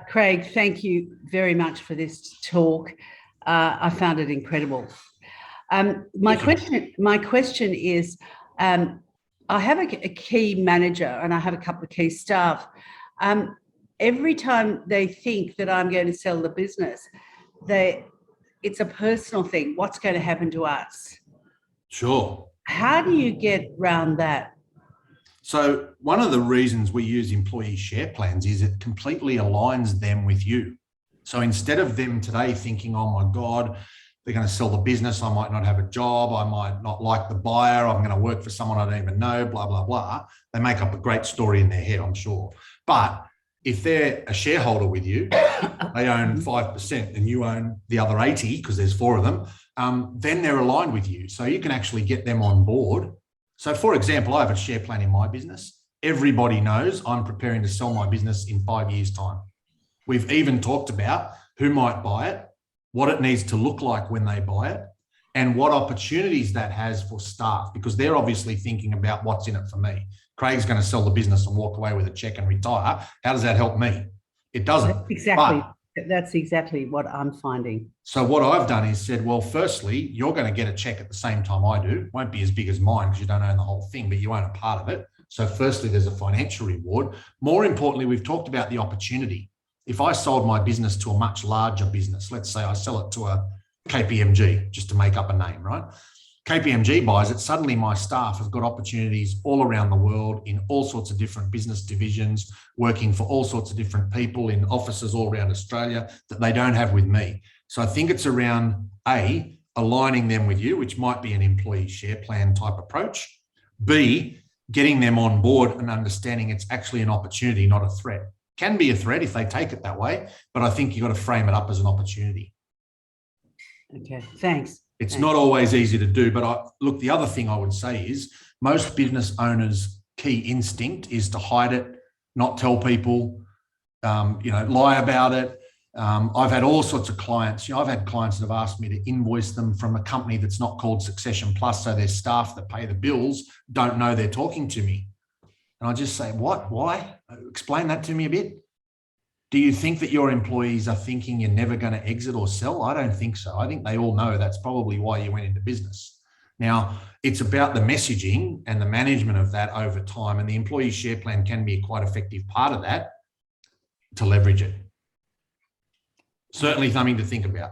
Craig, thank you very much for this talk. I found it incredible. My question is, I have a key manager and I have a couple of key staff. Every time they think that I'm going to sell the business, it's a personal thing. What's going to happen to us? Sure. How do you get around that? So one of the reasons we use employee share plans is it completely aligns them with you. So instead of them today thinking, oh my God, they're going to sell the business, I might not have a job, I might not like the buyer, I'm going to work for someone I don't even know, blah, blah, blah. They make up a great story in their head, I'm sure. But if they're a shareholder with you, they own 5% and you own the other 80 because there's 4 of them, then they're aligned with you. So you can actually get them on board. So for example, I have a share plan in my business. Everybody knows I'm preparing to sell my business in 5 years' time. We've even talked about who might buy it, what it needs to look like when they buy it, and what opportunities that has for staff, because they're obviously thinking about what's in it for me. Craig's going to sell the business and walk away with a check and retire. How does that help me? It doesn't. That's exactly what I'm finding. So what I've done is said, well, firstly, you're going to get a check at the same time I do. Won't be as big as mine because you don't own the whole thing, but you own a part of it. So firstly, there's a financial reward. More importantly, we've talked about the opportunity. If I sold my business to a much larger business, let's say I sell it to a KPMG, just to make up a name, right? KPMG buys it, suddenly my staff have got opportunities all around the world in all sorts of different business divisions, working for all sorts of different people in offices all around Australia that they don't have with me. So I think it's around A, aligning them with you, which might be an employee share plan type approach. B, getting them on board and understanding it's actually an opportunity, not a threat. Can be a threat if they take it that way, but I think you've got to frame it up as an opportunity. Okay, thanks. It's not always easy to do, but look, the other thing I would say is most business owners' key instinct is to hide it, not tell people, lie about it. I've had all sorts of clients. I've had clients that have asked me to invoice them from a company that's not called Succession Plus, so their staff that pay the bills don't know they're talking to me. And I just say, what? Why? Explain that to me a bit. Do you think that your employees are thinking you're never going to exit or sell? I don't think so. I think they all know that's probably why you went into business. Now, it's about the messaging and the management of that over time, and the employee share plan can be a quite effective part of that to leverage it. Certainly something to think about.